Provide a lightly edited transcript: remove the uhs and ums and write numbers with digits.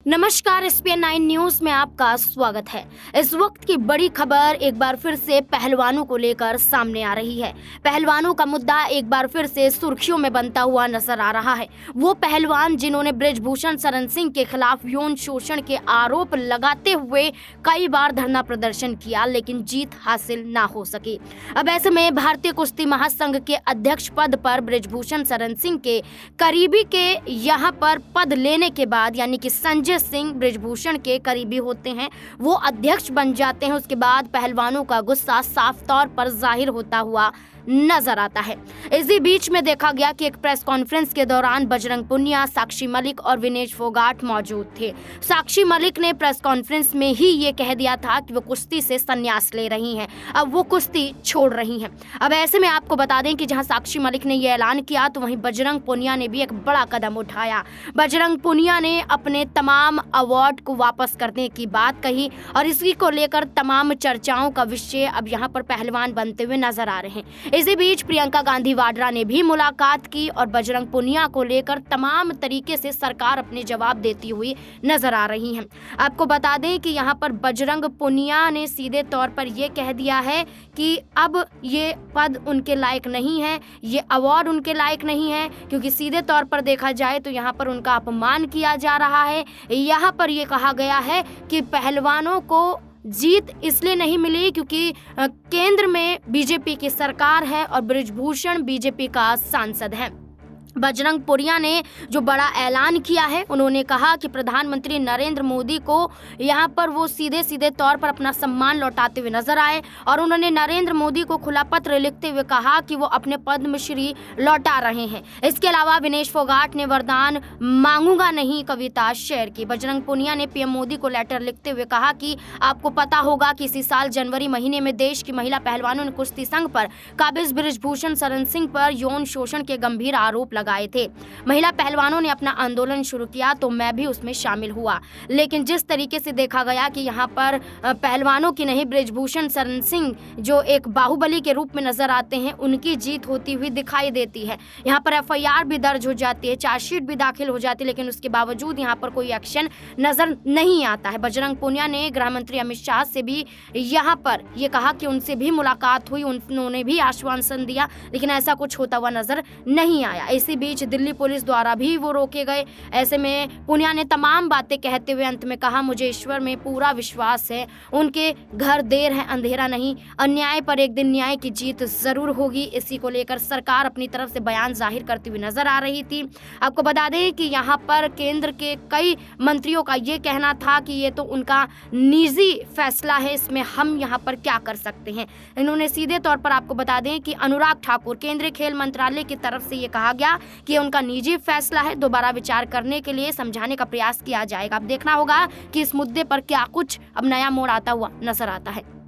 नमस्कार, ESPN 9 news में आपका स्वागत है। इस वक्त की बड़ी खबर एक बार फिर से पहलवानों को लेकर सामने आ रही है। पहलवानों का मुद्दा एक बार फिर से सुर्खियों में बनता हुआ नजर आ रहा है। वो पहलवान जिन्होंने बृजभूषण शरण सिंह के खिलाफ यौन शोषण के आरोप लगाते हुए कई बार धरना प्रदर्शन किया, लेकिन जीत हासिल ना हो सकी। अब ऐसे में भारतीय कुश्ती महासंघ के अध्यक्ष पद पर बृजभूषण शरण सिंह के करीबी के यहाँ पर पद लेने के बाद, यानी कि संजय सिंह बृजभूषण के करीबी होते हैं, वो अध्यक्ष बन जाते हैं। उसके बाद पहलवानों का गुस्सा साफ तौर पर जाहिर होता हुआ नजर आता है। इसी बीच में देखा गया कि एक प्रेस कॉन्फ्रेंस के दौरान बजरंग पुनिया, साक्षी मलिक और विनेश फोगाट मौजूद थे। साक्षी मलिक ने प्रेस कॉन्फ्रेंस में ही ये कह दिया था कि वो कुश्ती से संन्यास ले रही हैं, अब वो कुश्ती छोड़ रही हैं। अब ऐसे में आपको बता दें कि जहां साक्षी मलिक ने यह ऐलान किया, तो वहीं बजरंग पुनिया ने भी एक बड़ा कदम उठाया। बजरंग पुनिया ने अपने तमाम अवार्ड को वापस करने की बात कही और इसी को लेकर तमाम चर्चाओं का विषय अब यहाँ पर पहलवान बनते हुए नजर आ रहे हैं। इसी बीच प्रियंका गांधी वाड्रा ने भी मुलाकात की और बजरंग पुनिया को लेकर तमाम तरीके से सरकार अपने जवाब देती हुई नजर आ रही है। आपको बता दें कि यहाँ पर बजरंग पुनिया ने सीधे तौर पर यह कह दिया है कि अब ये पद उनके लायक नहीं है, ये अवार्ड उनके लायक नहीं है, क्योंकि सीधे तौर पर देखा जाए तो यहाँ पर उनका अपमान किया जा रहा है। यहाँ पर यह कहा गया है कि पहलवानों को जीत इसलिए नहीं मिली क्योंकि केंद्र में बीजेपी की सरकार है और बृजभूषण बीजेपी का सांसद है। बजरंग पुनिया ने जो बड़ा ऐलान किया है, उन्होंने कहा कि प्रधानमंत्री नरेंद्र मोदी को यहाँ पर वो सीधे तौर पर अपना सम्मान लौटाते हुए नजर आए और उन्होंने नरेंद्र मोदी को खुला पत्र लिखते हुए कहा कि वो अपने पद्मश्री लौटा रहे हैं। इसके अलावा विनेश फोगाट ने वरदान मांगूंगा नहीं कविता शेयर की। बजरंग पुनिया ने पीएम मोदी को लेटर लिखते हुए कहा कि आपको पता होगा कि इसी साल जनवरी महीने में देश की महिला पहलवानों ने कुश्ती संघ पर काबिज बृजभूषण शरण सिंह पर यौन शोषण के गंभीर आरोप लगाए थे। महिला पहलवानों ने अपना आंदोलन शुरू किया तो मैं भी उसमें शामिल हुआ, लेकिन जिस तरीके से देखा गया कि यहाँ पर पहलवानों की नहीं, बृजभूषण शरण सिंह जो एक बाहुबली के रूप में नजर आते हैं, उनकी जीत होती हुई दिखाई देती है। यहाँ पर एफआईआर भी दर्ज हो जाती है, चार्जशीट भी दाखिल हो जाती है, लेकिन उसके बावजूद यहाँ पर कोई एक्शन नजर नहीं आता है। बजरंग पुनिया ने गृह मंत्री अमित शाह से भी यहाँ पर ये कहा कि उनसे भी मुलाकात हुई, उन्होंने भी आश्वासन दिया, लेकिन ऐसा कुछ होता हुआ नजर नहीं आया। इसी बीच दिल्ली पुलिस द्वारा भी वो रोके गए। ऐसे में पुनिया ने तमाम बातें कहते हुए अंत में कहा, मुझे ईश्वर में पूरा विश्वास है, उनके घर देर है अंधेरा नहीं, अन्याय पर एक दिन न्याय की जीत जरूर होगी। इसी को लेकर सरकार अपनी तरफ से बयान जाहिर करती हुई नजर आ रही थी। आपको बता दें कि यहाँ पर केंद्र के कई मंत्रियों का ये कहना था कि ये तो उनका निजी फैसला है, इसमें हम यहाँ पर क्या कर सकते हैं। इन्होंने सीधे तौर पर आपको बता दें कि अनुराग ठाकुर, केंद्रीय खेल मंत्रालय की तरफ से ये कहा गया कि उनका निजी फैसला है, दोबारा विचार करने के लिए समझाने का प्रयास किया जाएगा। अब देखना होगा कि इस मुद्दे पर क्या कुछ अब नया मोड़ आता हुआ नजर आता है।